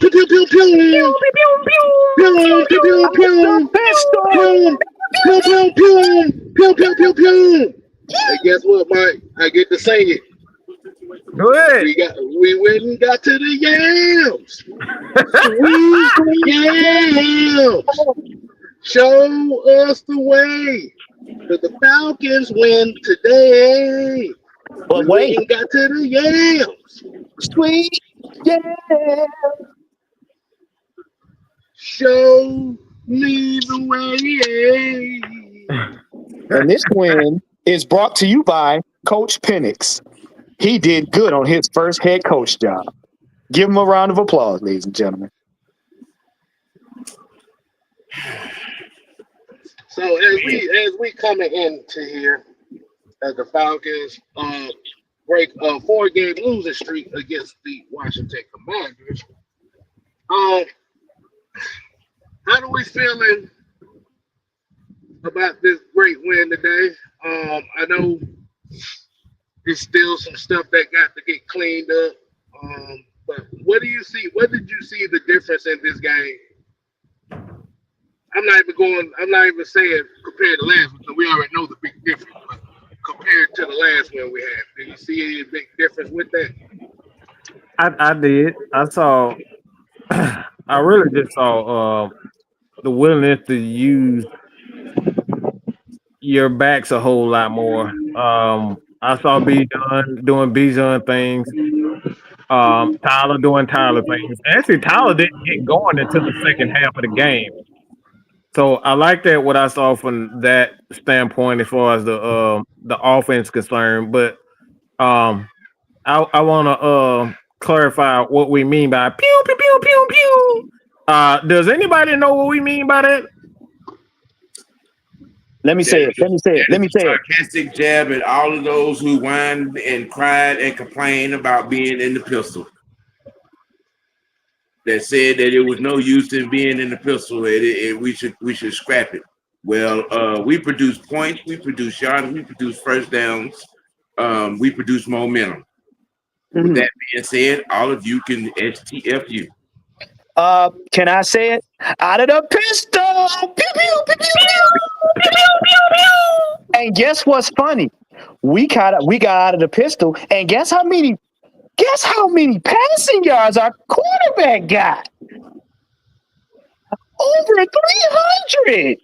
pew, pew, pew, pew. Pew, pew, pew, The pew. pistol. Pew, pew, pew, pew. Pew, pew, pew, pew. And guess what, Mike? I get to say it. Go ahead. We went and got to the yams. Sweet yams. Show us the way. Cause the Falcons win today. We But went wait, and got to the yams. sweet, yeah. Show me the way. And this win is brought to you by Coach Penix. He did good on his first head coach job. Give him a round of applause, ladies and gentlemen. So as we coming into here, as the Falcons break a 4-game losing streak against the Washington Commanders, how do we feeling about this great win today? I know there's still some stuff that got to get cleaned up. But what do you see? What did you see the difference in this game? I'm not even saying compared to last one, because we already know the big difference. But compared to the last one we had, did you see any big difference with that? I did. I saw. I really just saw the willingness to use your backs a whole lot more. I saw Bijan doing Bijan things. Tyler doing Tyler things. Actually, Tyler didn't get going until the second half of the game. So I like that what I saw from that standpoint as far as the offense concerned. But I want to clarify what we mean by pew pew pew pew pew. Does anybody know what we mean by that? Let me say it. Let me say it. Let me say it. Sarcastic jab at all of those who whined and cried and complained about being in the pistol. That said that it was no use in being in the pistol. We should scrap it. Well, we produce points, we produce yards, we produce first downs, we produce momentum. Mm-hmm. With that being said, all of you can STFU. Can I say it? Out of the pistol! Pew, pew, pew, pew, pew, pew, pew, pew. And guess what's funny? We got out of the pistol, and guess how many passing yards our quarterback got? Over 300.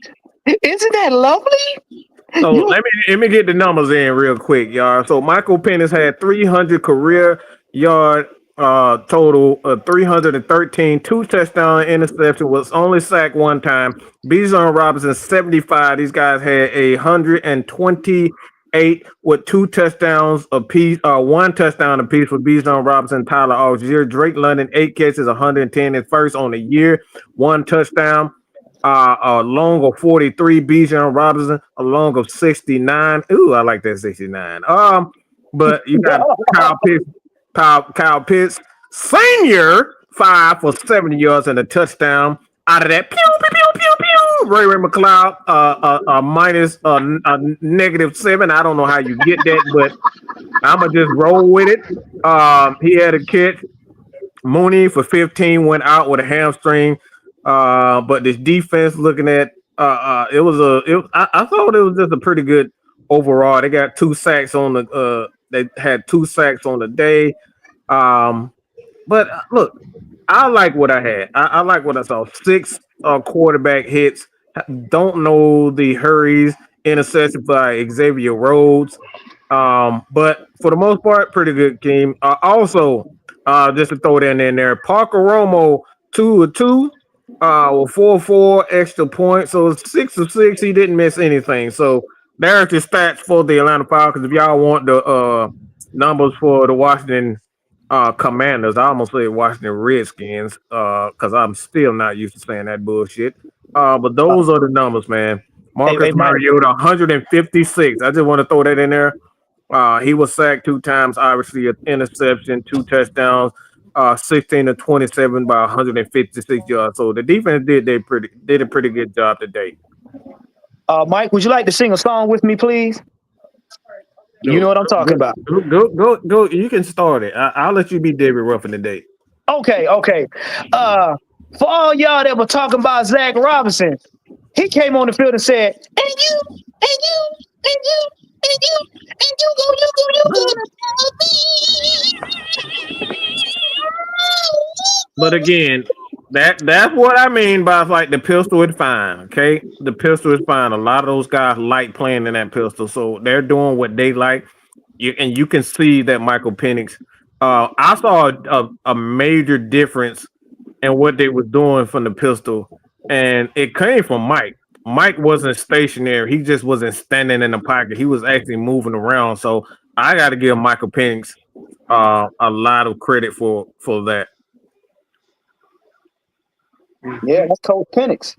Isn't that lovely? So let me get the numbers in real quick, y'all. So Michael Penix had 300 career yard total of 313, 2 touchdown interception, was only sacked 1 time. Bijan Robinson 75. These guys had 128 with 2 touchdowns apiece, 1 touchdown apiece for Bijan Robinson, Tyler Algier. Drake London 8 catches, 110 and first on the year, 1 touchdown. A long of 43, Bijan Robinson, a long of 69. Ooh, I like that 69. But you got Kyle Pitts, senior, 5 for 70 yards and a touchdown. Out of that, pew, pew, pew, pew, pew. Ray McLeod, minus -7. I don't know how you get that, but I'm going to just roll with it. He had a catch. Mooney for 15 went out with a hamstring. But this defense, looking at, I thought it was just a pretty good overall. They got 2 sacks on the, they had 2 sacks on the day. But look, I like what I had. I like what I saw. 6 quarterback hits. Don't know the hurries. Interception by Xavier Rhodes. But for the most part, pretty good game. Also, just to throw that in there, Parker Romo 2 of 2. With 4 extra points, so 6 of 6. He didn't miss anything. So there's the stats for the Atlanta Falcons. If y'all want the numbers for the Washington Commanders, I almost said Washington Redskins, because I'm still not used to saying that bullshit. But those are the numbers, man. Marcus Mariota 156. I just want to throw that in there. He was sacked 2 times, obviously an interception, 2 touchdowns. 16 to 27 by 156 yards. So the defense did a pretty good job today. Mike, would you like to sing a song with me, please? You know what I'm talking about. Go. You can start it. I'll let you be David Ruffin today. Okay. For all y'all that were talking about Zach Robinson, he came on the field and said, "And you, and you, and you, and you, and But again, that's what I mean by like the pistol is fine. Okay, the pistol is fine. A lot of those guys like playing in that pistol, so they're doing what they like. And you can see that Michael Penix. I saw a major difference in what they were doing from the pistol, and it came from Mike. Mike wasn't stationary. He just wasn't standing in the pocket. He was actually moving around. So I got to give Michael Penix a lot of credit for that. Yeah, that's Coach Penix.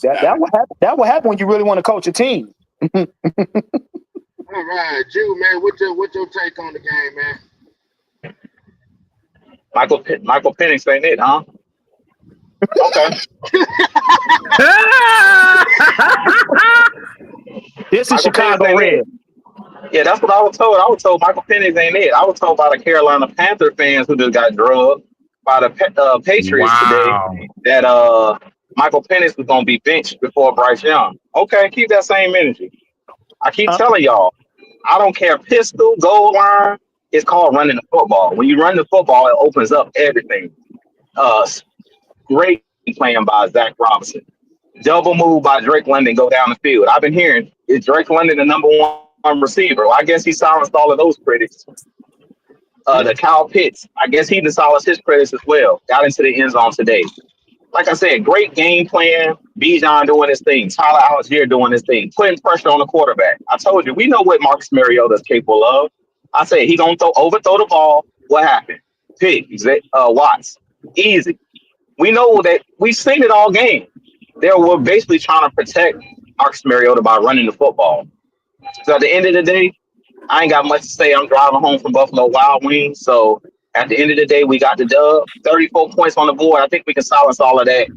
That what happen. That what happen when you really want to coach a team. All right, Jew, man, what's your take on the game, man? Michael Penix ain't it, huh? Okay. This is Michael Penix Chicago ain't Red. it. Yeah, that's what I was told. I was told Michael Penix ain't it. I was told by the Carolina Panther fans who just got drugged by the Patriots today Wow. that Michael Penix was gonna be benched before Bryce Young. Okay, keep that same energy. I keep Huh? telling y'all, I don't care pistol, goal line. It's called running the football. When you run the football, it opens up everything. Uh, Great playing by Zach Robinson. Double move by Drake London, go down the field. I've been hearing, is Drake London the number one receiver? Well, I guess he silenced all of those critics. The Kyle Pitts, I guess he silenced his critics as well. Got into the end zone today. Like I said, great game plan. Bijan doing his thing. Tyler Algier doing his thing. Putting pressure on the quarterback. I told you, we know what Marcus Mariota is capable of. I said he gonna overthrow the ball. What happened? Pick. Watts. Easy. We know that we've seen it all game. They were basically trying to protect Marcus Mariota by running the football. So at the end of the day, I ain't got much to say. I'm driving home from Buffalo Wild Wings. So at the end of the day, we got the dub. 34 points on the board. I think we can silence all of that.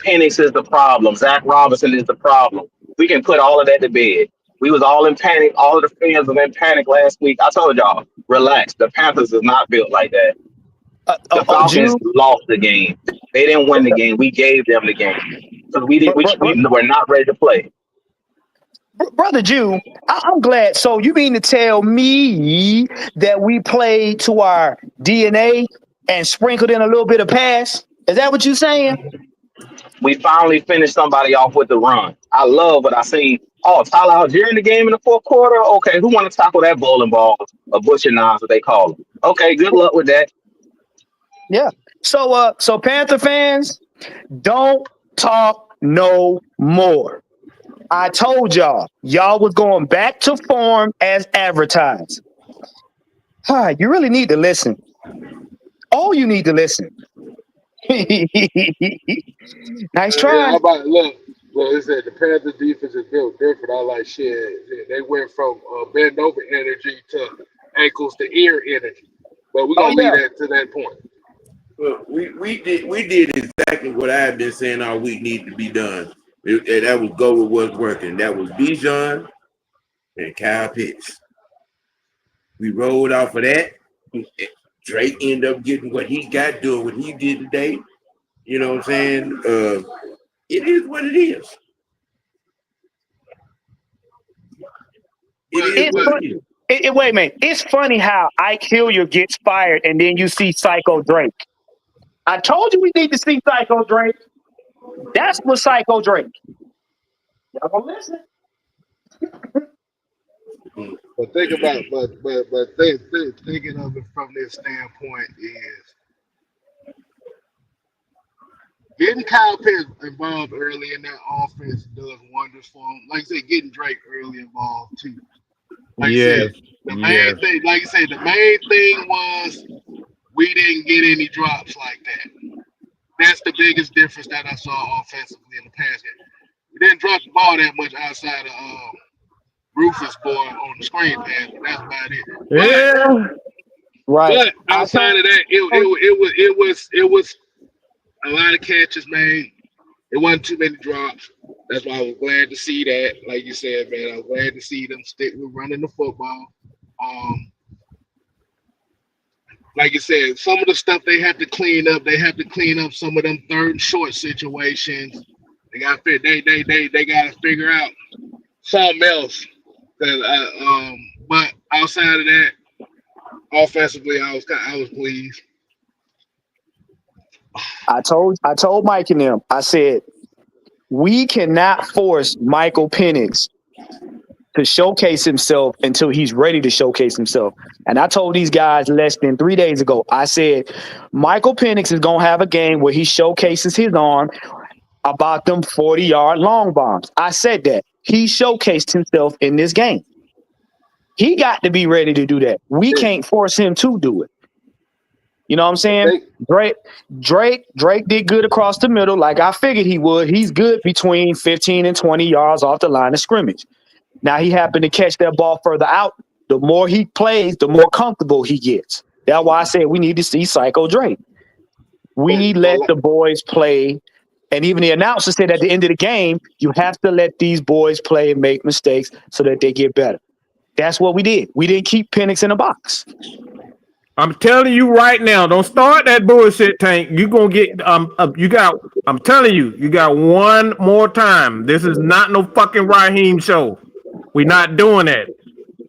Penix is the problem. Zach Robinson is the problem. We can put all of that to bed. We was all in panic. All of the fans were in panic last week. I told y'all, relax. The Panthers is not built like that. The Falcons Jew, lost the game. They didn't win the game. We gave them the game. So we were not ready to play. brother Jew, I'm glad. So you mean to tell me that we played to our DNA and sprinkled in a little bit of pass? Is that what you saying? We finally finished somebody off with the run. I love what I seen. Oh, Tyler Algier in the game in the fourth quarter? Okay, who want to tackle that bowling ball? A butcher knives, what they call them. Okay, good luck with that. Yeah. So Panther fans, don't talk no more. I told y'all was going back to form as advertised. You really need to listen. Oh, you need to listen. Nice Yeah, try. how about look? Well, it said the Panthers defense is built different. I like shit. They went from bend over energy to ankles to ear energy. But we're Oh gonna leave yeah. that to that point. Well, we did exactly what I've been saying all week needed to be done. And that was go with what's working. That was Bijan and Kyle Pitts. We rolled off of that. Drake ended up getting what he got, doing what he did today. You know what I'm saying? It is what it is. It But is It's what but fun. it is. Wait a minute. It's funny how Ike Hilliard gets fired and then you see Psycho Drake. I told you we need to see Psycho Drake. That's what Psycho Drake. Y'all gonna listen? but think about thinking of it from this standpoint is getting Kyle Pitts involved early in that offense does wonders for him. Like I said, getting Drake early involved too. Like I said, Yes. the main Yes. thing, like I said, the main thing was we didn't get any drops like that. That's the biggest difference that I saw offensively in the past game. We didn't drop the ball that much outside of Rufus boy on the screen pass, but that's about it. Yeah. Right. But I outside told of that, it was a lot of catches made. It wasn't too many drops. That's why I was glad to see that. Like you said, man, I was glad to see them stick with running the football. Um, like you said, some of the stuff they have to clean up. They have to clean up some of them third and short situations. They got to figure out something else. 'Cause, but outside of that, offensively, I was pleased. I told Mike and them, I said, we cannot force Michael Penix to showcase himself until he's ready to showcase himself. And I told these guys less than 3 days ago, I said, Michael Penix is going to have a game where he showcases his arm about them 40-yard long bombs. I said that. He showcased himself in this game. He got to be ready to do that. We can't force him to do it. You know what I'm saying? Drake did good across the middle, like I figured he would. He's good between 15 and 20 yards off the line of scrimmage. Now he happened to catch that ball further out. The more he plays, the more comfortable he gets. That's why I said we need to see Psycho Drake. We let the boys play. And even the announcer said at the end of the game, you have to let these boys play and make mistakes so that they get better. That's what we did. We didn't keep Penix in a box. I'm telling you right now, don't start that bullshit, Tank. You gonna get I'm telling you, you got one more time. This is not no fucking Raheem show. We not doing that.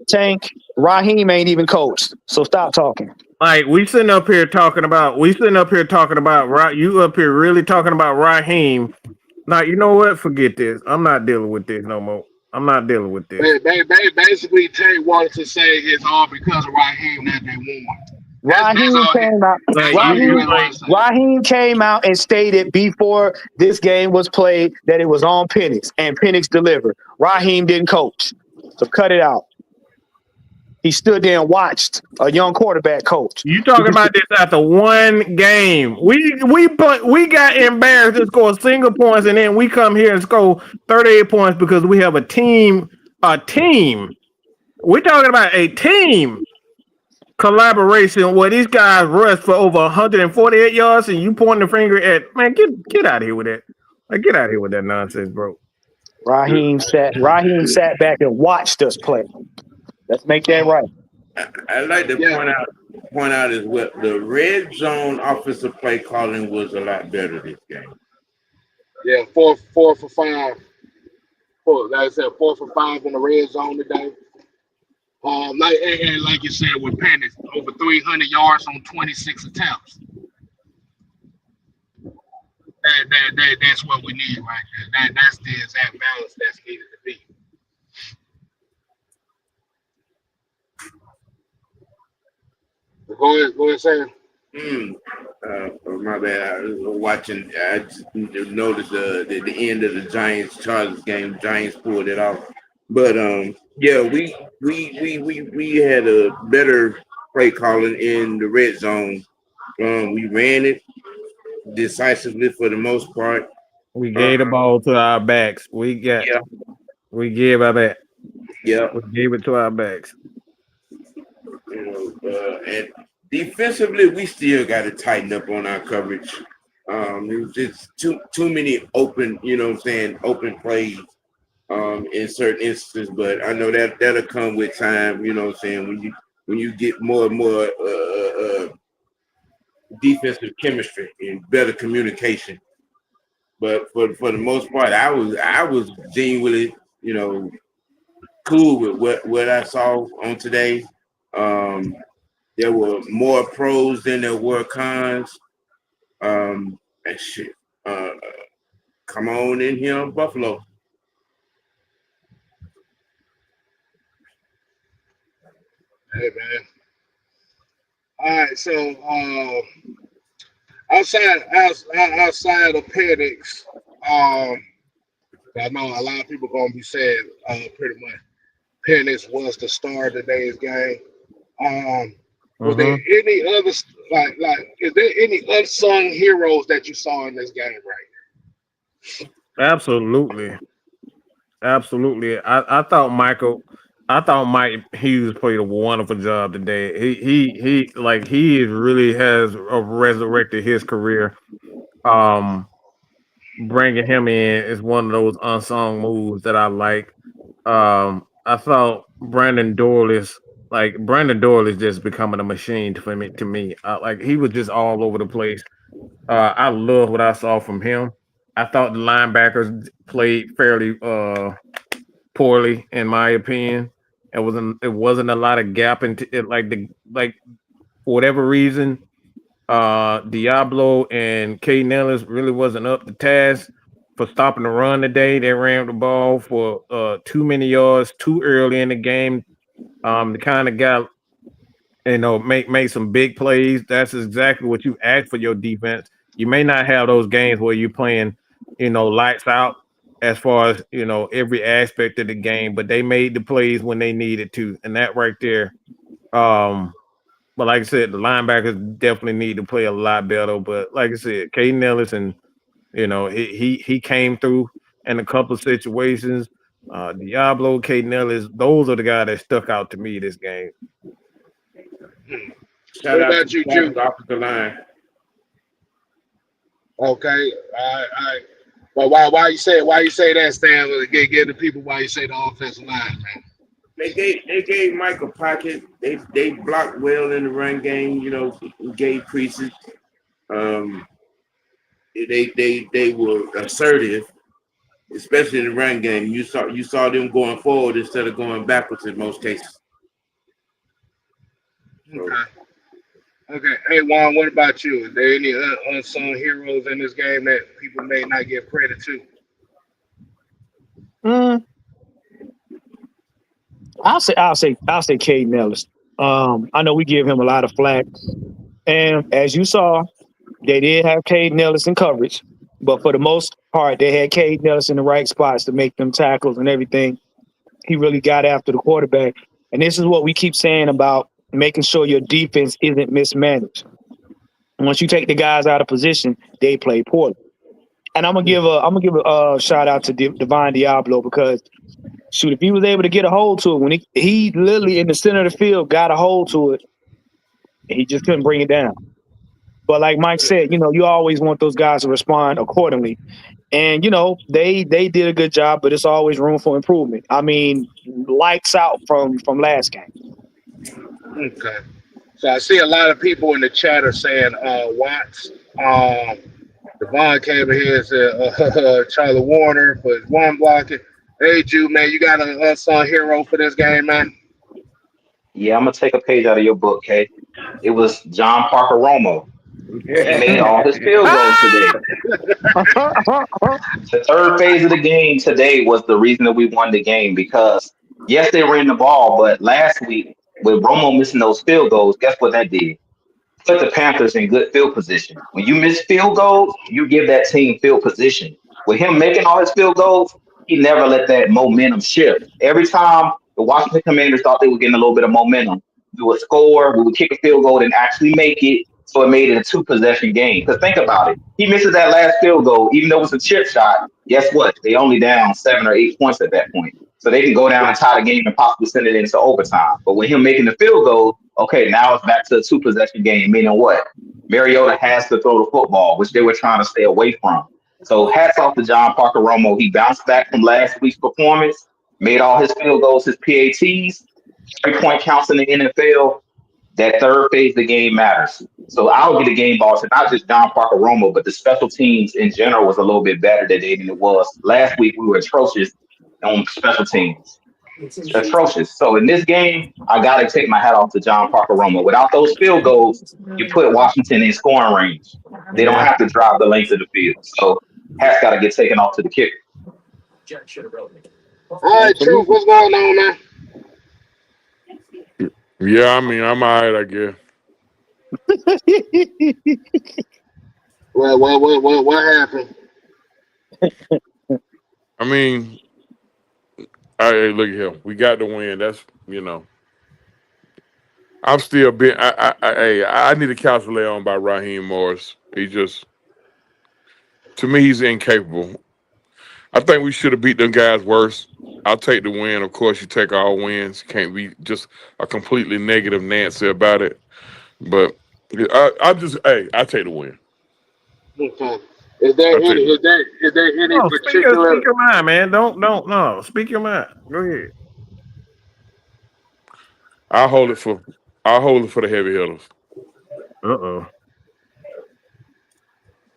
Tank, Raheem ain't even coached, so stop talking. Like we sitting up here talking about you up here really talking about Raheem. Now you know what? Forget this. I'm not dealing with this no more. I'm not dealing with this. They basically Tay wanted to say it's all because of Raheem that they won. Raheem came out and stated before this game was played that it was on Penix, and Penix delivered. Raheem didn't coach, so cut it out. He stood there and watched a young quarterback coach. You talking about this after one game? We got embarrassed to score single points, and then we come here and score 38 points because we have a team. A team. We're talking about a team collaboration where these guys rushed for over 148 yards, and you pointing the finger at man. Get out of here with that. Like, get out of here with that nonsense, bro. Raheem sat back and watched us play. Let's make that right. I like to point out as well, the red zone offensive play calling was a lot better this game. Yeah, four for five. Like I said, 4 for 5 in the red zone today. Like you said with Penix, over 300 yards on 26 attempts. That's what we need right there. That's the exact balance that's needed to be. Go ahead, Sam. My bad. I was watching. I just noticed the end of the Giants Chargers game. Giants pulled it off, but yeah, we had a better play calling in the red zone. We ran it decisively for the most part. We gave the ball to our backs. We gave our back. Yeah, we gave it to our backs. And defensively, we still got to tighten up on our coverage. It was just too many open, open plays in certain instances. But I know that'll come with time. When you get more and more defensive chemistry and better communication. But for the most part, I was genuinely, cool with what I saw on today. There were more pros than there were cons. And shit. Come on in here, Buffalo. Hey man. All right, so outside of Penix, I know a lot of people gonna be saying pretty much Penix was the star of today's game. Was there any other is there any unsung heroes that you saw in this game right now? Absolutely. I thought Mike Hughes played a wonderful job today. He really has resurrected his career. Bringing him in is one of those unsung moves that I like. I thought Brandon Dorless Like Brandon Doyle is just becoming a machine for me. To me, like he was just all over the place. I love what I saw from him. I thought the linebackers played fairly poorly, in my opinion. It wasn't a lot of gap into it, like for whatever reason. Diablo and K Nellis really wasn't up to task for stopping the run today. They ran the ball for too many yards too early in the game. The kind of guy, make some big plays. That's exactly what you ask for your defense. You may not have those games where you're playing, lights out as far as every aspect of the game, but they made the plays when they needed to, and that right there. Um, but like I said, the linebackers definitely need to play a lot better. But like I said, Caden Ellis and he came through in a couple of situations. Diablo, Caden Ellis, those are the guys that stuck out to me this game. Shout What out to about the you, Falcons Drew? offensive line. Okay, I. Well, why you say that, Stan? Give the people why you say the offensive line, man. They gave Mike a pocket. They blocked well in the run game. Gave creases. Um, they were assertive, especially in the run game. You saw them going forward instead of going backwards in most cases. So, Okay. Okay. Hey, Juan, what about you? Is there any unsung heroes in this game that people may not give credit to? Mm, I'll say Cade Nellis. I know we give him a lot of flack, and as you saw, they did have Cade Nellis in coverage, but for the most part, they had Cade Nellis in the right spots to make them tackles and everything. He really got after the quarterback, and this is what we keep saying about making sure your defense isn't mismanaged. Once you take the guys out of position, they play poorly. And I'm gonna give a shout out to Divine Diablo because shoot, if he was able to get a hold to it when he literally in the center of the field got a hold to it, he just couldn't bring it down. But like Mike said, you always want those guys to respond accordingly. And they did a good job, but it's always room for improvement. I mean, lights out from last game. Okay. So I see a lot of people in the chat are saying Watts. Devon came in here and said Charlie Warner for his one blocking. Hey, Jude, man, you got an unsung hero for this game, man? Yeah, I'm gonna take a page out of your book, Kay. It was John Parker Romo. He made all his field goals today. The third phase of the game today was the reason that we won the game because yes, they ran the ball, but last week with Romo missing those field goals, guess what that did? Put the Panthers in good field position. When you miss field goals, you give that team field position. With him making all his field goals, he never let that momentum shift. Every time the Washington Commanders thought they were getting a little bit of momentum, we would score, we would kick a field goal and actually make it. So it made it a two-possession game. Because think about it. He misses that last field goal, even though it was a chip shot. Guess what? They only down 7 or 8 points at that point. So they can go down and tie the game and possibly send it into overtime. But with him making the field goal, okay, now it's back to a two-possession game, meaning what? Mariota has to throw the football, which they were trying to stay away from. So hats off to John Parker Romo. He bounced back from last week's performance, made all his field goals, his PATs, 3-point counts in the NFL. That third phase of the game matters. So I'll get a game ball to not just John Parker Romo, but the special teams in general was a little bit better today than it was last week. We were atrocious on special teams, atrocious. So in this game, I got to take my hat off to John Parker Romo. Without those field goals, you put Washington in scoring range. They don't Yeah. have to drive the length of the field. So hats got to get taken off to the kicker. All right, Truth, Absolutely. what's going on, man? Yeah, I mean, I'm all right, I guess. What happened? I mean, hey, look at him. We got the win. I'm still being. I need a calculator on by Raheem Morris. To me, he's incapable. I think we should have beat them guys worse. I'll take the win. Of course, you take all wins. Can't be just a completely negative Nancy about it. But I take the win. Okay. Is there I take any the is there is there any No, speak particular your mind, man. Don't no. Speak your mind. Go ahead. I hold it for the heavy hitters. Uh-oh.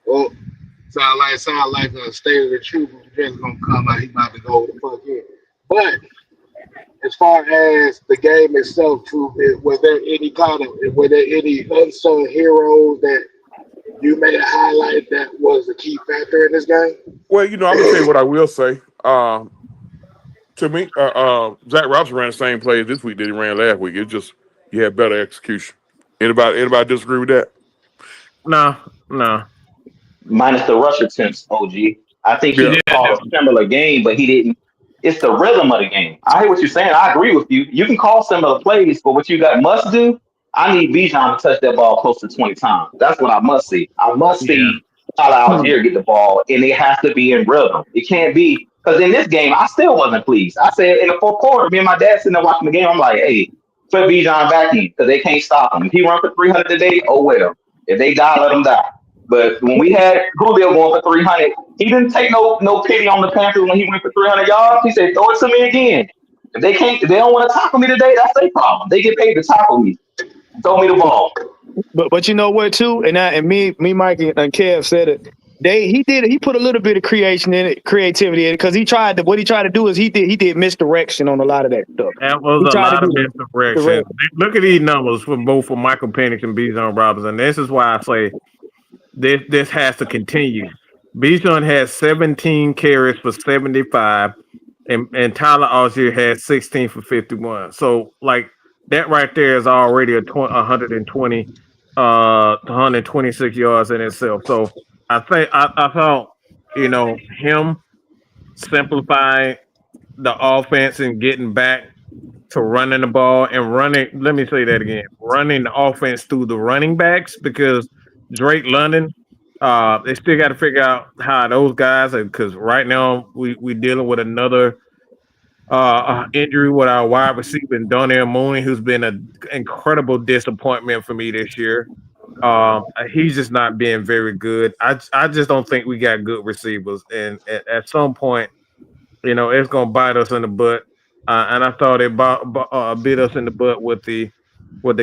Well, sound like a state of the truth. Just gonna come out. He about to go the fuck in. But as far as the game itself, truth, were there any unsung heroes that you may highlight that was a key factor in this game? Well, I'm gonna tell you what I will say. To me, Zach Robinson ran the same plays this week that he ran last week. It's just you had better execution. Anybody disagree with that? No. Minus the rush attempts, OG. I think he Yeah. called a similar game, but he didn't. It's the rhythm of the game. I hear what you're saying. I agree with you. You can call similar plays, but what you got must do, I need Bijan to touch that ball close to 20 times. That's what I must see. I must Yeah. see Tyler Algier get the ball, and it has to be in rhythm. It can't be because in this game, I still wasn't pleased. I said in the fourth quarter, me and my dad sitting there watching the game. I'm like, hey, put Bijan back in because they can't stop him. If he run for 300 today, oh well. If they die, let them die. But when we had Julio going for 300, he didn't take no pity on the Panthers when he went for 300 yards. He said, "Throw it to me again." If they don't want to tackle me today, that's their problem. They get paid to tackle me. Throw me the ball. But you know what too, and me, Mike, and Kev said it. He put a little bit of creativity in it because he tried to do is he did misdirection on a lot of that stuff. That was a lot of misdirection. Look at these numbers for Michael Penix and Bijan Robinson. This is why I say this has to continue. Bijan has 17 carries for 75, and Tyler Algier has 16 for 51. So like that right there is already 120, 126 yards in itself. So I think I thought him simplifying the offense and getting back to running the ball and running. Let me say that again: running the offense through the running backs because Drake London. They still got to figure out how those guys, because right now we dealing with another injury with our wide receiver Donnell Mooney, who's been an incredible disappointment for me this year. He's just not being very good. I just don't think we got good receivers, and at some point, it's gonna bite us in the butt. And I thought it bit us in the butt with the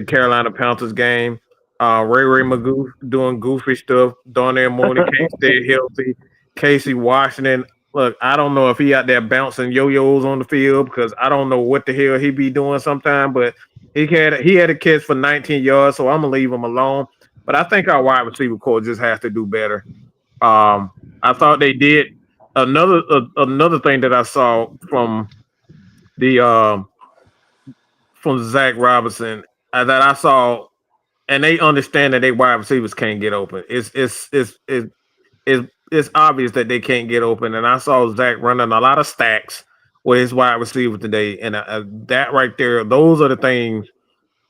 Carolina Panthers game. Ray Magoo doing goofy stuff. Darnell Mooney can't stay healthy. Casey Washington. Look, I don't know if he out there bouncing yo-yos on the field because I don't know what the hell he be doing sometime, but he had a catch for 19 yards, so I'm gonna leave him alone. But I think our wide receiver core just has to do better. I thought they did. Another thing that I saw from the from Zach Robinson that I saw, and they understand that they wide receivers can't get open. It's obvious that they can't get open, and I saw Zach running a lot of stacks with his wide receiver today, and that right there, those are the things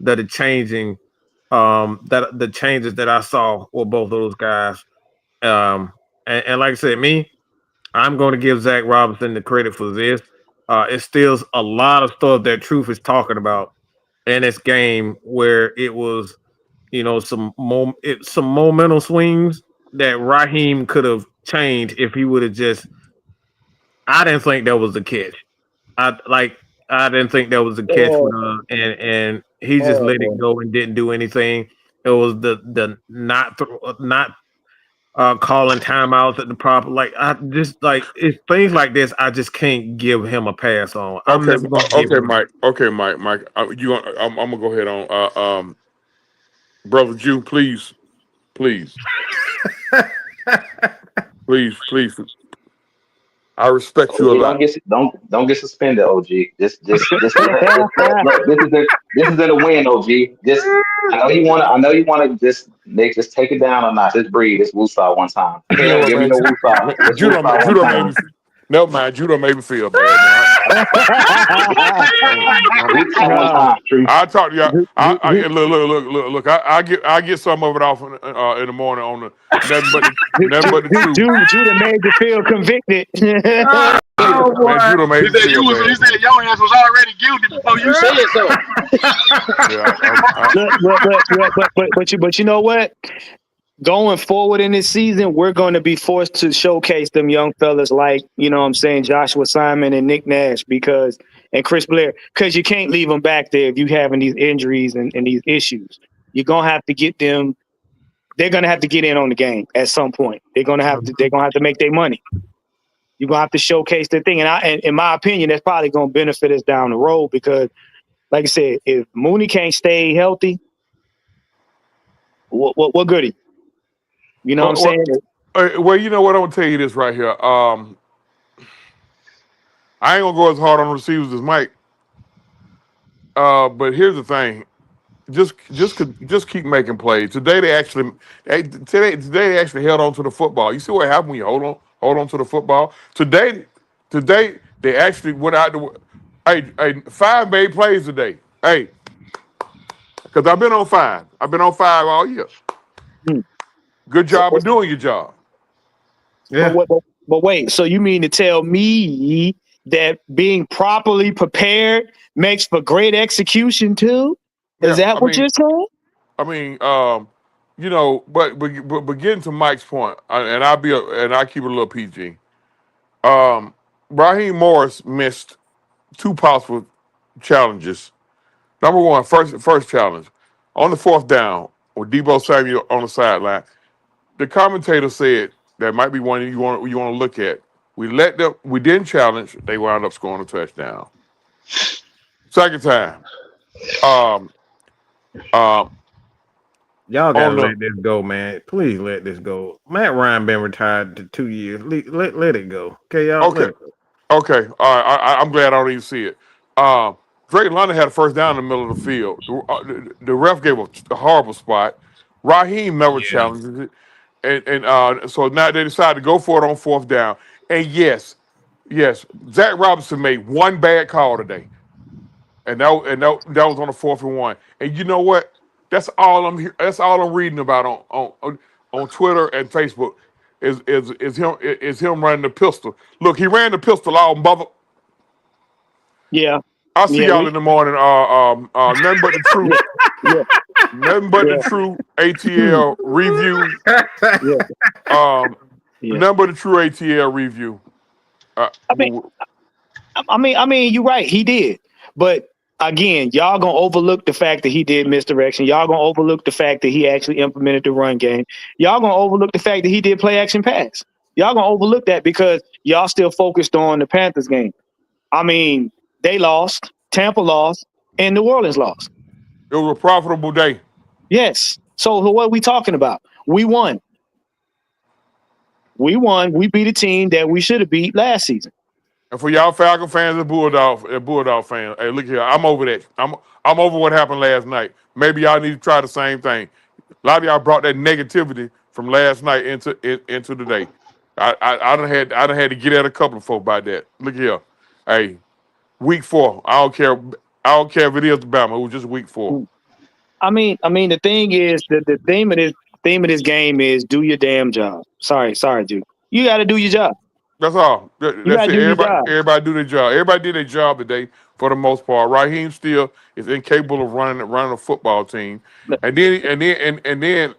that are changing. That the changes that I saw with both of those guys. And like I said, I'm going to give Zach Robinson the credit for this. It steals a lot of stuff that Truth is talking about in this game, where it was, some momentum swings that Raheem could have changed if he would have just. I didn't think that was the catch. I didn't think that was the catch, and he just let it go and didn't do anything. It was the not calling timeouts at the proper. I just it's things like this. I just can't give him a pass on. I'm never gonna give him. Mike. Okay, Mike. I'm gonna go ahead on. Brother Jew, please. Please. I respect you a lot. Don't get suspended, OG. This is a win, OG. I know you wanna just take it down a notch. Just breathe. It's woosah one time. Give me no woosah. Judo never mind. Judo made me feel bad. I'll talk to y'all. Look. I get some of it off in the morning on the nothing but the truth. Judah made you feel convicted. Man, Judo made me feel bad. You said your ass was already guilty before you said so. But you know what? Going forward in this season, we're going to be forced to showcase them young fellas like, Joshua Simon and Nick Nash, because and Chris Blair, because you can't leave them back there if you having these injuries and these issues. You're gonna have to get them. They're gonna have to get in on the game at some point. They're gonna have to make their money. You're gonna have to showcase their thing. And in my opinion, that's probably gonna benefit us down the road because, like I said, if Mooney can't stay healthy, what good? You know what I'm saying? Well, you know what? I'm gonna tell you this right here. I ain't gonna go as hard on receivers as Mike. But here's the thing: just keep making plays. Today they actually held on to the football. You see what happened when you hold on to the football. Today they actually went out to. Hey, 5 made plays today. Hey, because I've been on 5. I've been on 5 all year. Good job of doing your job. Yeah. But wait, so you mean to tell me that being properly prepared makes for great execution too? Is that what you're saying? I mean, you know, but getting to Mike's point, and I keep it a little PG. Raheem Morris missed 2 possible challenges. Number one, first challenge on the 4th down with Debo Samuel on the sideline. The commentator said that might be one you want to look at. We didn't challenge. They wound up scoring a touchdown. Second time, um, Y'all gotta on the let this go, man. Please let this go. Matt Ryan been retired to 2 years. Let it go. Okay, y'all. okay, Let it go. okay, all right. I'm glad I don't even see it. Drake London had a first down in the middle of the field. The ref gave a horrible spot. Raheem never Yeah. challenged it, and so now they decided to go for it on 4th down. And yes, Zach Robinson made one bad call today. And that was on the 4th and 1. And you know what? That's all I'm reading about on Twitter and Facebook is him running the pistol. Look, he ran the pistol all mother. Yeah. I'll see Yeah. y'all in the morning. Nothing but the truth. Yeah. Nothing but the Yeah. true ATL review. Yeah. Um, Yeah. Nothing but the true ATL review. Uh, I mean, you're right. He did, but again, y'all gonna overlook the fact that he did misdirection. Y'all gonna overlook the fact that he actually implemented the run game. Y'all gonna overlook the fact that he did play action pass. Y'all gonna overlook that because y'all still focused on the Panthers game. I mean, they lost, Tampa lost, and New Orleans lost. It was a profitable day. Yes. So what are we talking about? We won. We won. We beat a team that we should have beat last season. And for y'all Falcon fans and Bulldog fans, hey, look here, I'm over that. I'm over what happened last night. Maybe y'all need to try the same thing. A lot of y'all brought that negativity from last night into today. I done had to get at a couple of folk about that. Look here, hey, week 4. I don't care. I don't care if it is Alabama. It was just week 4. I mean, the thing is that the theme of this game is do your damn job. Sorry, dude. You got to do your job. That's all. You got That's to it. do your job. Everybody do their job. Everybody did their job today for the most part. Raheem still is incapable of running a football team. And then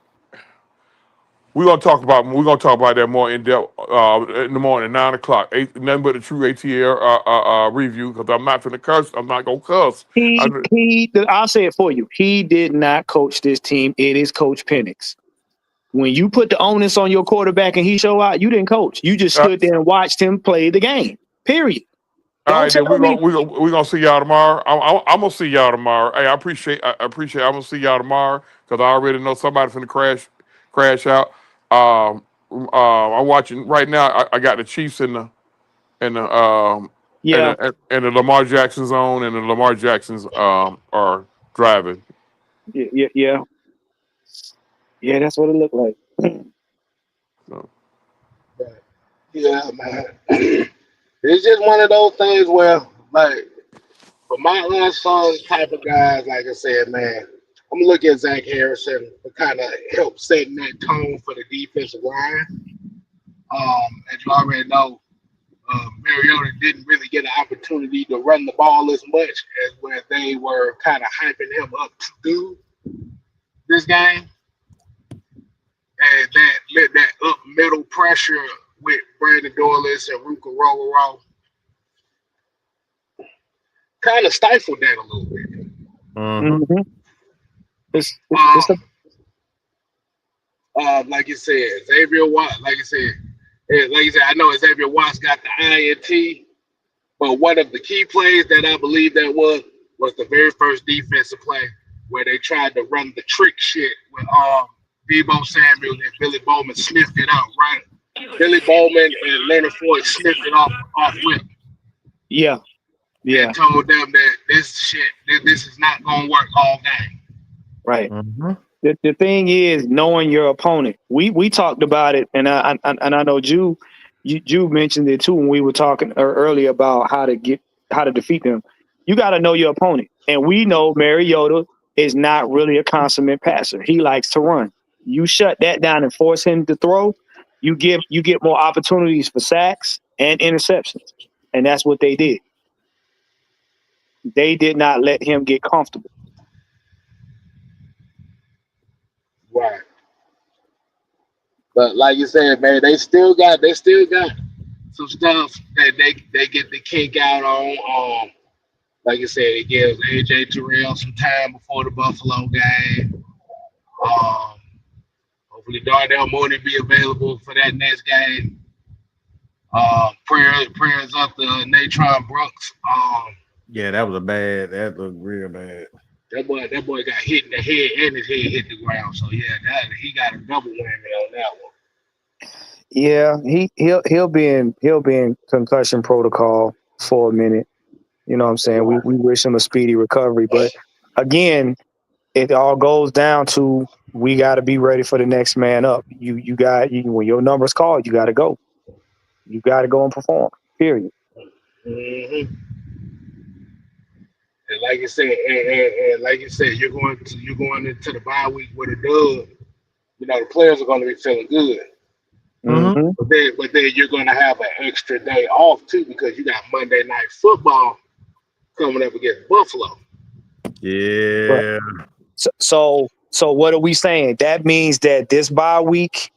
we're gonna talk about that more in depth in the morning, 9 o'clock. Nothing but the true ATL review because I'm not finna curse. I'm not gonna cuss. I'll say it for you. He did not coach this team. It is Coach Penix. When you put the onus on your quarterback and he show out, you didn't coach. You just stood there and watched him play the game. Period. All Don't right, then tell me. we're gonna see y'all tomorrow. I'm gonna see y'all tomorrow. Hey, I appreciate. I'm gonna see y'all tomorrow because I already know somebody's finna crash out. I'm watching right now. I got the Chiefs in the Yeah. and the Lamar Jackson zone, and the Lamar Jacksons are driving. Yeah. Yeah, that's what it looked like. So, Yeah, man. It's just one of those things where, like, for my unsung type of guys, like I said, man, I'm gonna look at Zach Harrison to kind of help setting that tone for the defensive line. As you already know, Mariota didn't really get an opportunity to run the ball as much as where they were kind of hyping him up to do this game. And that up middle pressure with Brandon Dorless and Ruka Rororo. kind of stifled that a little bit. Mm-hmm. Mm-hmm. It's a Um, like you said, Xavier Watt. Like you said, I know Xavier Watts got the INT, but one of the key plays that I believe that was the very first defensive play where they tried to run the trick shit with Debo Samuel and Billy Bowman sniffed it out, right? Billy Bowman and Leonard Floyd sniffed it off rip yeah, and yeah, told them that this is not gonna work all game. right. Mm-hmm. The thing is knowing your opponent. We talked about it, and I know you mentioned it too when we were talking earlier about how to defeat them. You got to know your opponent, and we know Mariota is not really a consummate passer. He likes to run. You shut that down and force him to throw. You get more opportunities for sacks and interceptions, and that's what they did. They did not let him get comfortable. Right. But like you said, man, they still got some stuff that they get the kick out on. Like I said, it gives AJ Terrell some time before the Buffalo game. Um, hopefully Darnell Mooney be available for that next game. Prayers up to Natron Brooks. Yeah, that was a bad. That looked real bad. That boy got hit in the head and his head hit the ground. So yeah, he got a double whammy on that one. Yeah, he'll be in concussion protocol for a minute. You know what I'm saying? We wish him a speedy recovery, but again, it all goes down to we got to be ready for the next man up. When your number's called, you got to go. You got to go and perform. Period. Mm-hmm. And like you said, and like you said, you're going into the bye week with a dub. You know the players are going to be feeling good, Mm-hmm. Hmm. but then you're going to have an extra day off too because you got Monday Night Football coming up against Buffalo. Right. Yeah. So what are we saying? That means that this bye week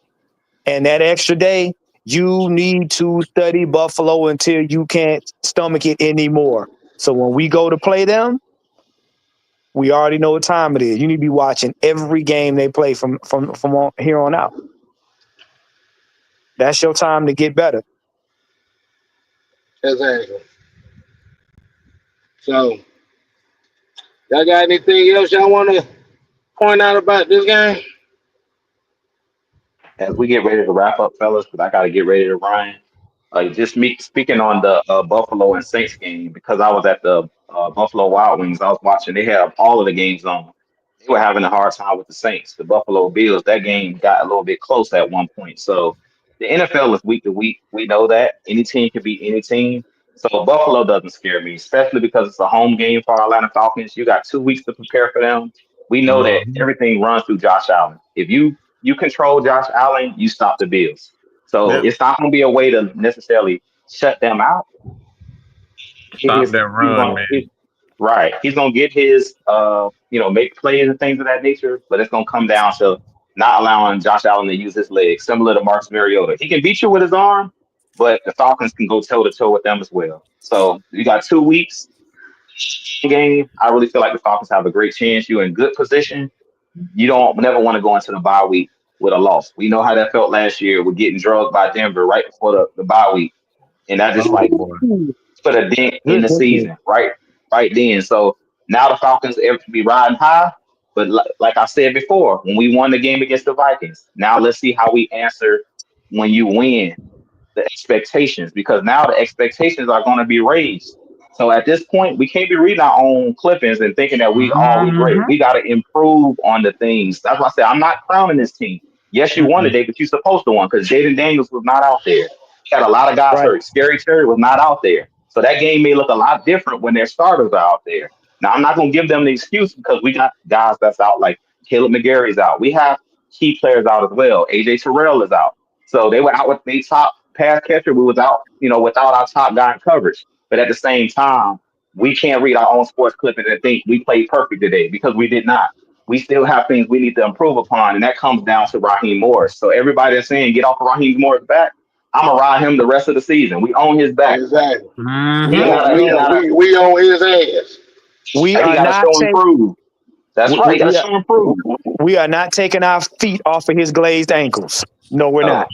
and that extra day, you need to study Buffalo until you can't stomach it anymore. So when we go to play them, we already know what time it is. You need to be watching every game they play from here on out. That's your time to get better. Exactly. So, y'all got anything else y'all want to point out about this game? As we get ready to wrap up, fellas, because I got to get ready to run. Just me speaking on the Buffalo and Saints game because I was at the Buffalo Wild Wings. I was watching. They had all of the games on. They were having a hard time with the Saints. The Buffalo Bills. That game got a little bit close at one point. So the NFL is week to week. We know that any team can beat any team. So Buffalo doesn't scare me, especially because it's a home game for our Atlanta Falcons. You got 2 weeks to prepare for them. We know that Mm-hmm. everything runs through Josh Allen. If you control Josh Allen, you stop the Bills. So Yep. it's not going to be a way to necessarily shut them out. It Stop is that he's run, going man. right. He's going to get his make plays and things of that nature, but it's going to come down to not allowing Josh Allen to use his legs, similar to Marcus Mariota. He can beat you with his arm, but the Falcons can go toe to toe with them as well. So you got 2 weeks game. I really feel like the Falcons have a great chance. You're in good position. You don't never want to go into the bye week with a loss. We know how that felt last year with getting drugged by Denver right before the bye week. And that just Oh like boy. Ooh, put a dent in the goodness. season, right then. So now the Falcons are able to be riding high. But like I said before, when we won the game against the Vikings, now let's see how we answer when you win the expectations because now the expectations are going to be raised. So at this point, we can't be reading our own clippings and thinking that we great. Mm-hmm. We got to improve on the things. That's why I said I'm not crowning this team. Yes, you won Mm-mm. today, but you're supposed to win because Jaden Daniels was not out there. He had a lot of guys Right. hurt. Scary Terry was not out there. So that game may look a lot different when their starters are out there. Now I'm not going to give them the excuse because we got guys that's out like Caleb McGarry's out. We have key players out as well. AJ Terrell is out. So they were out with their top pass catcher. We was out, without our top guy in coverage. But at the same time, we can't read our own sports clippings and think we played perfect today because we did not. We still have things we need to improve upon, and that comes down to Raheem Morris. So everybody that's saying get off of Raheem Morris back, I'm gonna ride him the rest of the season. We own his back. Exactly. He Mhm. gotta, he gotta, We on his ass. We he are gotta not show take improve. That's we, right. He gotta we are show improve. we are not taking our feet off of his glazed ankles. No, we're No, not.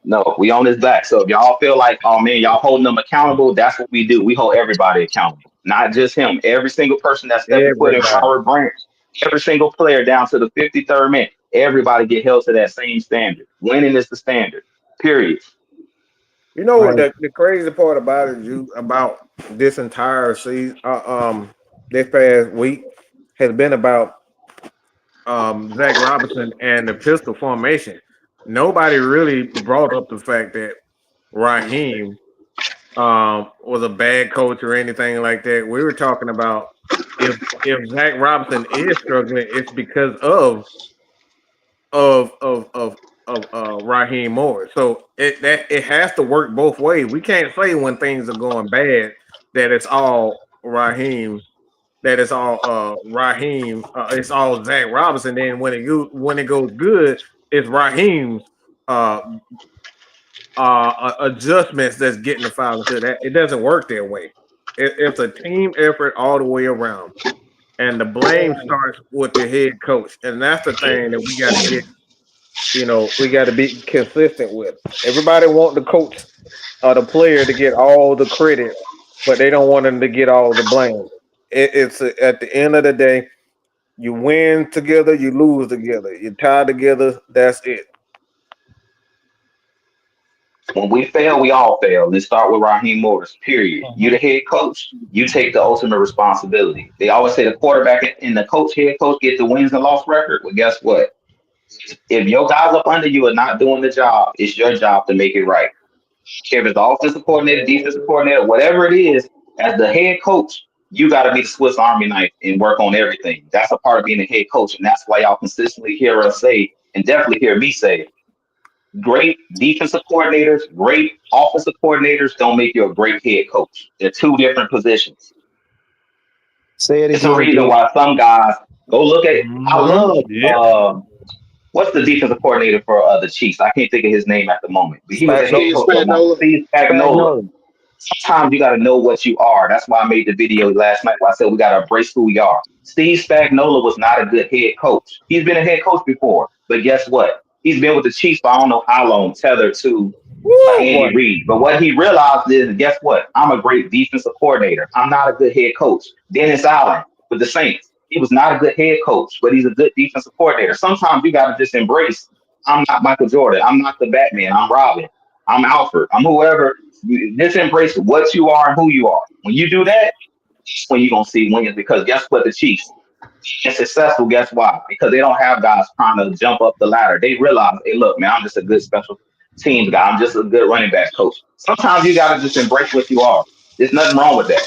no, we on his back. So if y'all feel like, oh man, y'all holding him accountable, that's what we do. We hold everybody accountable, not just him. Every single person that stepping foot in Everybody. Flower Branch, every single player down to the 53rd minute, everybody get held to that same standard. Winning is the standard. Period. You know what Right. the crazy part about it, you about this entire season, this past week has been about Zach Robinson and the pistol formation. Nobody really brought up the fact that Raheem was a bad coach or anything like that. We were talking about if Zach Robinson is struggling, it's because of of of Raheem Moore. So it has to work both ways. We can't say when things are going bad that it's all Raheem, that it's all Raheem, it's all Zach Robinson. Then when it goes good, it's Raheem's uh adjustments that's getting the foul into that. It doesn't work that way. It's a team effort all the way around. And the blame starts with the head coach. And that's the thing that we got to get, we got to be consistent with. Everybody want the coach or the player to get all the credit, but they don't want them to get all the blame. At the end of the day, you win together, you lose together. You tie together, that's it. When we fail, we all fail. Let's start with Raheem Morris, period. You the head coach, you take the ultimate responsibility. They always say the quarterback and the head coach get the wins and loss record. Well, guess what? If your guys up under you are not doing the job, it's your job to make it right. If it's the offensive coordinator, defensive coordinator, whatever it is, as the head coach, you got to be the Swiss Army knife and work on everything. That's a part of being a head coach. And that's why y'all consistently hear us say, and definitely hear me say, great defensive coordinators, great offensive coordinators don't make you a great head coach. They're two different positions. Say it It's a again, reason G. why some guys go look at. I love Yep. what's the defensive coordinator for the Chiefs? I can't think of his name at the moment, but he was a head Spagnuolo. Steve coach. Spagnuolo. Steve Spagnuolo. Spagnuolo. Sometimes you got to know what you are. That's why I made the video last night where I said we got to embrace who we are. Steve Spagnuolo was not a good head coach. He's been a head coach before, but guess what? He's been with the Chiefs for I don't know how long, tethered to Woo, Andy boy. Reid. But what he realized is, guess what? I'm a great defensive coordinator. I'm not a good head coach. Dennis Allen with the Saints. He was not a good head coach, but he's a good defensive coordinator. Sometimes you got to just embrace. I'm not Michael Jordan. I'm not the Batman. I'm Robin. I'm Alfred. I'm whoever. You just embrace what you are and who you are. When you do that, that's when you're gonna see wins. Because guess what? The Chiefs and successful. Guess why? Because they don't have guys trying to jump up the ladder. They realize, hey, look, man, I'm just a good special teams guy. I'm just a good running back coach. Sometimes you gotta just embrace what you are. There's nothing wrong with that.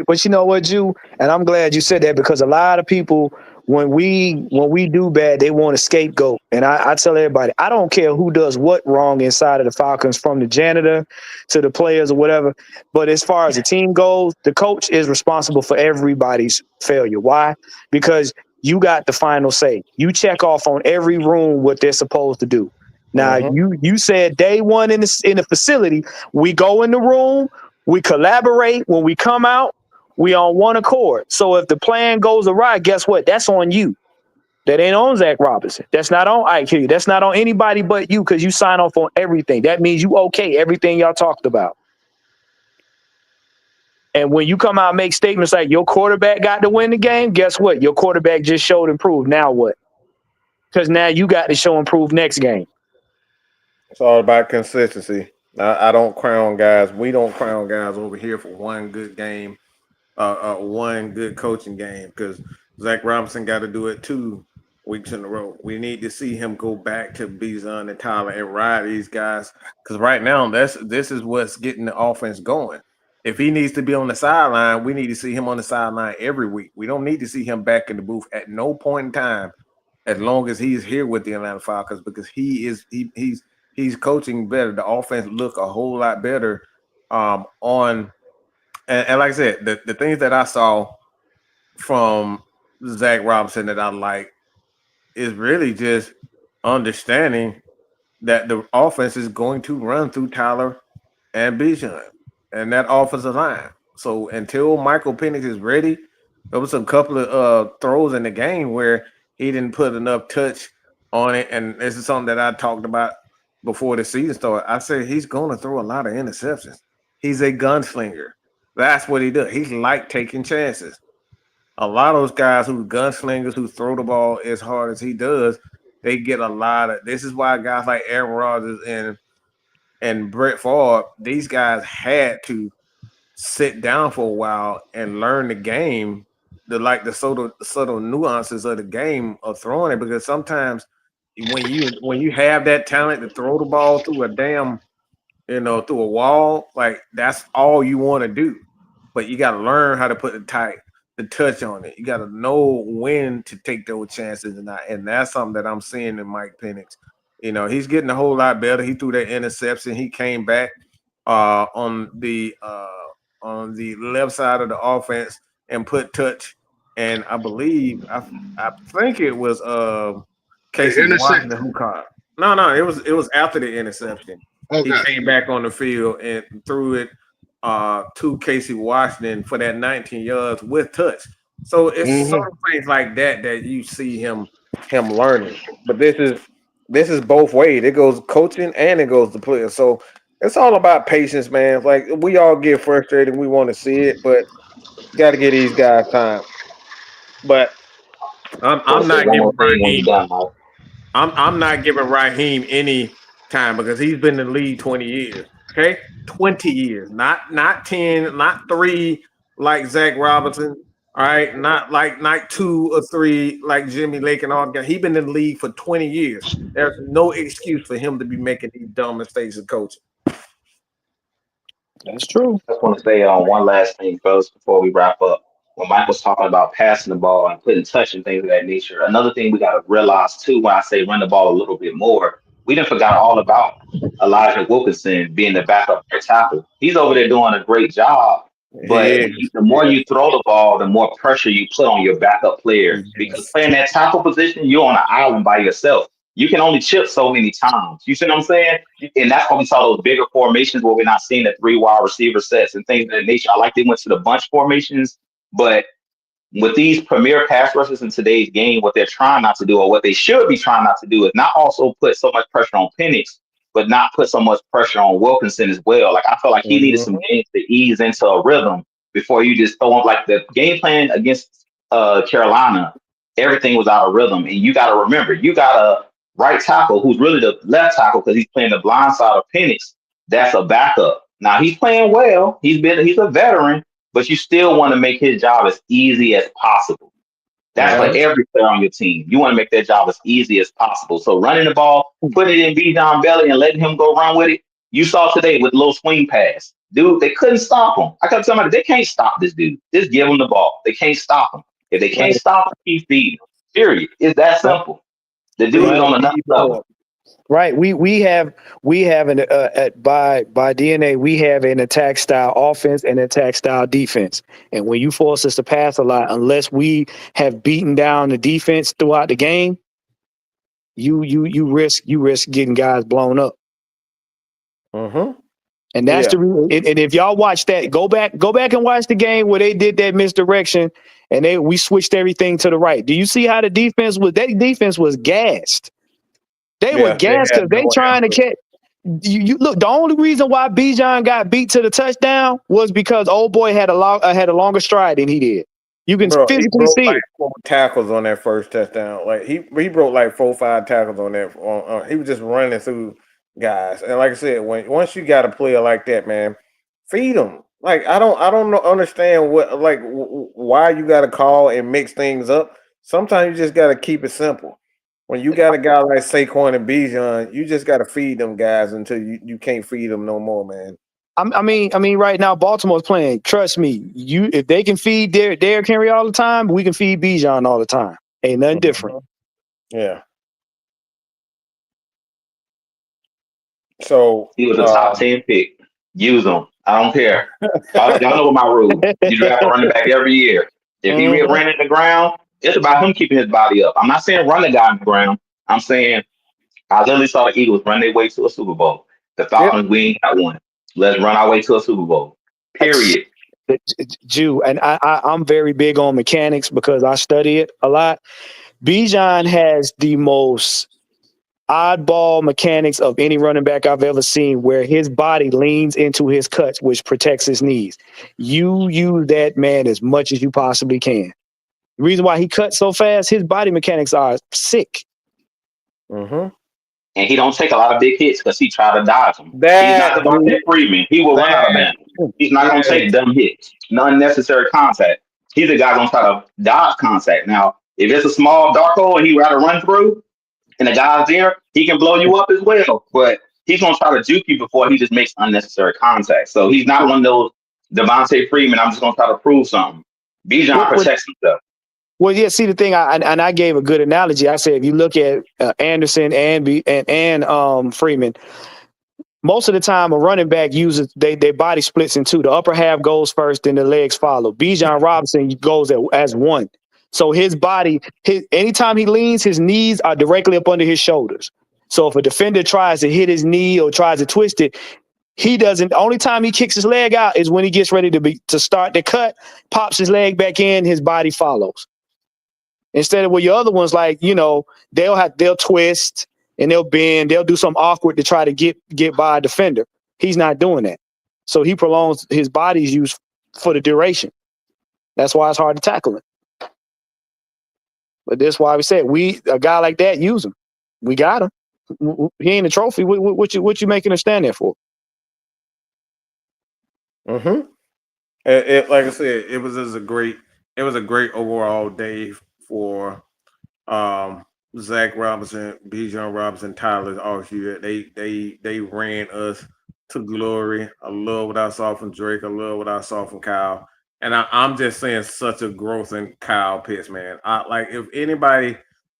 But you know what, Jew? And I'm glad you said that because a lot of people, when we do bad, they want a scapegoat. And I tell everybody, I don't care who does what wrong inside of the Falcons, from the janitor to the players or whatever. But as far as the team goes, the coach is responsible for everybody's failure. Why? Because you got the final say. You check off on every room what they're supposed to do. Now Mhm. you said day one in the facility, we go in the room, we collaborate. When we come out, we on one accord. So if the plan goes awry, guess what? That's on you. That ain't on Zach Robinson. That's not on IQ. That's not on anybody but you because you sign off on everything. That means you okay everything y'all talked about. And when you come out and make statements like your quarterback got to win the game, guess what? Your quarterback just showed improved. Now what? Because now you got to show improved next game. It's all about consistency. I don't crown guys. We don't crown guys over here for one good game, one good coaching game, because Zach Robinson got to do it 2 weeks in a row. We need to see him go back to Bijan and Tyler and ride these guys, because right now this is what's getting the offense going. If he needs to be on the sideline, we need to see him on the sideline every week. We don't need to see him back in the booth at no point in time, as long as he's here with the Atlanta Falcons, because he's coaching better. The offense look a whole lot better on and like I said, the things that I saw from Zach Robinson that I like is really just understanding that the offense is going to run through Tyler and Bijan and that offensive line. So until Michael Penix is ready, there was a couple of throws in the game where he didn't put enough touch on it. And this is something that I talked about before the season started. I said he's going to throw a lot of interceptions. He's a gunslinger. That's what he does. He's like taking chances. A lot of those guys who gunslingers who throw the ball as hard as he does, they get a lot of. This is why guys like Aaron Rodgers and Brett Favre, these guys had to sit down for a while and learn the game, the subtle nuances of the game of throwing it. Because sometimes when you have that talent to throw the ball through a damn, through a wall, like that's all you want to do. But you got to learn how to put the touch on it. You got to know when to take those chances, and that's something that I'm seeing in Mike Penix. He's getting a whole lot better. He threw that interception. He came back on the left side of the offense and put touch. And I think it was Casey Washington who caught. No, it was after the interception. Okay. He came back on the field and threw it to Casey Washington for that 19 yards with touch. So it's sort of things like that you see him learning. But this is both ways. It goes coaching and it goes to players. So it's all about patience, man. Like we all get frustrated, we want to see it, but you got to give these guys time. But I'm not giving Raheem. I'm not giving Raheem any time because he's been in the league 20 years. Okay, 20 years, not 10, not 3 like Zach Robinson. All right, not 2 or 3 like Jimmy Lake and all that. He's been in the league for 20 years. There's no excuse for him to be making these dumb mistakes of coaching. That's true. I just want to say one last thing, fellas, before we wrap up. When Mike was talking about passing the ball and putting touch and things of that nature, another thing we got to realize too, when I say run the ball a little bit more, we didn't forgot all about Elijah Wilkinson being the backup right tackle. He's over there doing a great job. But the more you throw the ball, the more pressure you put on your backup player. Because playing that tackle position, you're on an island by yourself. You can only chip so many times. You see what I'm saying? And that's why we saw those bigger formations where we're not seeing the 3 wide receiver sets and things of that nature. I like they went to the bunch formations, but with these premier pass rushers in today's game, what they're trying not to do, or what they should be trying not to do, is not also put so much pressure on Penix, but not put so much pressure on Wilkinson as well. Like I feel like he needed some games to ease into a rhythm before you just throw him. Like the game plan against Carolina, everything was out of rhythm, and you got to remember, you got a right tackle who's really the left tackle because he's playing the blind side of Penix. That's a backup. Now he's playing well. He's a veteran, but you still want to make his job as easy as possible. That's for every player on your team. You want to make their job as easy as possible. So running the ball, putting it in Bijan belly and letting him go run with it. You saw today with a little swing pass. Dude, they couldn't stop him. I kept telling somebody, they can't stop this dude. Just give him the ball. They can't stop him. If they can't stop him, he feed him. Period. It's that simple. The dude is on another level. Right. We have an by DNA we have an attack style offense and attack style defense. And when you force us to pass a lot, unless we have beaten down the defense throughout the game, you risk getting guys blown up. And that's the reason. And if y'all watch that, go back and watch the game where they did that misdirection and we switched everything to the right. Do you see how the defense was gassed? They were gassed because they trying to catch. You look. The only reason why Bijan got beat to the touchdown was because old boy had a longer stride than he did. You can physically see like it. 4 tackles on that first touchdown. Like he broke like 4 or 5 tackles on that. He was just running through guys. And like I said, once you got a player like that, man, feed him. Like I don't understand why you got to call and mix things up. Sometimes you just got to keep it simple. When you got a guy like Saquon and Bijan, you just got to feed them guys until you can't feed them no more, man. I mean, right now Baltimore's playing. Trust me, if they can feed Derrick Henry all the time, we can feed Bijan all the time. Ain't nothing different. Yeah. So he was a top 10 pick. Use him. I don't care. Y'all know my rule. You draft a running back every year. If he ran in the ground, it's about him keeping his body up. I'm not saying run the guy in the ground. I'm saying I literally saw the Eagles run their way to a Super Bowl. The Yep. Falcons, we ain't got one. Let's run our way to a Super Bowl. Period. Jew, and I'm very big on mechanics because I study it a lot. Bijan has the most oddball mechanics of any running back I've ever seen, where his body leans into his cuts, which protects his knees. You use that man as much as you possibly can. The reason why he cuts so fast, his body mechanics are sick. Mm-hmm. And he don't take a lot of big hits because he try to dodge them. He's not That Devontae Freeman. He will run out of that bounds. He's not going to yes. take dumb hits, unnecessary contact. He's the guy going to try to dodge contact. Now, if it's a small dark hole and he got to run through, and the guy's there, he can blow you up as well. But he's going to try to juke you before he just makes unnecessary contact. So he's not one of those Devontae Freeman. I'm just going to try to prove something. Bijan protects himself. Well, yeah. See, the thing, I gave a good analogy. I said if you look at Anderson and Freeman, most of the time a running back uses their body splits in two. The upper half goes first, then the legs follow. Bijan Robinson goes as one. So his body, anytime he leans, his knees are directly up under his shoulders. So if a defender tries to hit his knee or tries to twist it, he doesn't. The only time he kicks his leg out is when he gets ready to start the cut, pops his leg back in, his body follows. Instead of with your other ones, like, they'll twist and they'll bend, they'll do something awkward to try to get by a defender. He's not doing that. So he prolongs his body's use for the duration. That's why it's hard to tackle him. But that's why we said a guy like that, use him. We got him. He ain't a trophy. What you making him stand there for? Mm-hmm. Like I said, it was a great overall day for Zach Robinson, Bijan Robinson, Tyler all year. They ran us to glory. I love what I saw from Drake. I love what I saw from Kyle. And I'm just saying such a growth in Kyle Pitts, man. If anybody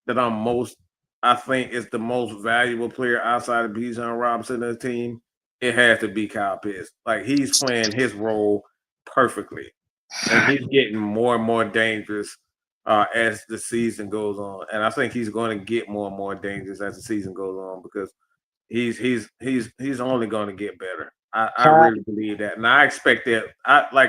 that I think is the most valuable player outside of Bijan Robinson in the team, it has to be Kyle Pitts. Like, he's playing his role perfectly. And he's getting more and more dangerous as the season goes on. And I think he's going to get more and more dangerous as the season goes on because he's only going to get better. I really believe that. And I expect that.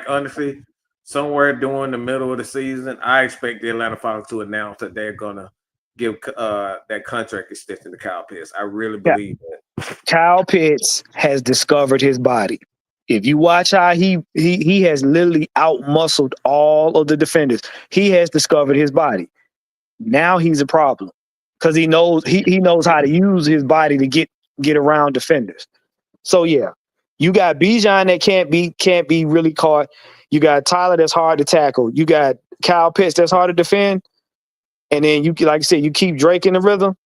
Honestly, somewhere during the middle of the season, I expect the Atlanta Falcons to announce that they're going to give that contract extension to Kyle Pitts. I really believe that. Kyle Pitts has discovered his body. If you watch how he has literally outmuscled all of the defenders, he has discovered his body. Now he's a problem because he knows how to use his body to get around defenders. So yeah, you got Bijan that can't be really caught. You got Tyler that's hard to tackle. You got Kyle Pitts that's hard to defend. And then you, like I said, you keep Drake in the rhythm.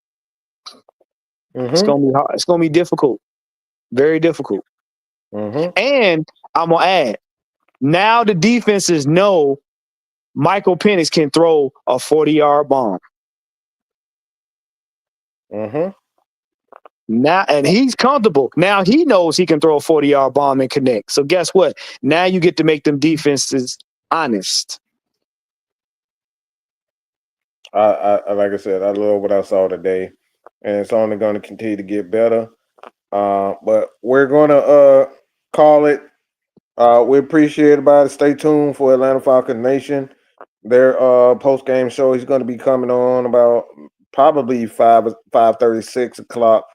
Mm-hmm. It's gonna be hard. It's gonna be difficult, very difficult. Mm-hmm. And I'm gonna add, now the defenses know Michael Penix can throw a 40-yard bomb. Mm-hmm. Now, and he's comfortable. Now he knows he can throw a 40-yard bomb and connect. So guess what? Now you get to make them defenses honest. I like I said, I love what I saw today, and it's only going to continue to get better. But we're going to call it. We appreciate about it. Stay tuned for Atlanta Falcons Nation. Their post game show is going to be coming on about probably 5:30, 6 o'clock.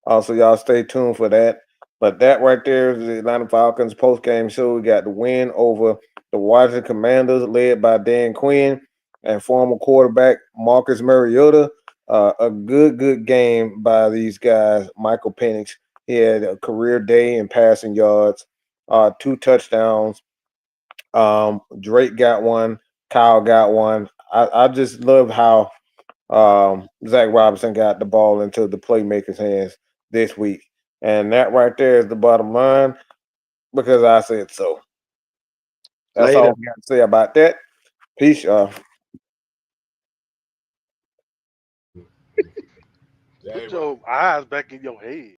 So y'all stay tuned for that. But that right there is the Atlanta Falcons post game show. We got the win over the Washington Commanders, led by Dan Quinn and former quarterback Marcus Mariota. A good game by these guys. Michael Penix, he had a career day in passing yards, 2 touchdowns. Drake got one, Kyle got one. I just love how Zach Robinson got the ball into the playmakers' hands this week. And that right there is the bottom line because I said so. That's all we got to say about that. Peace, y'all. Put your eyes back in your head.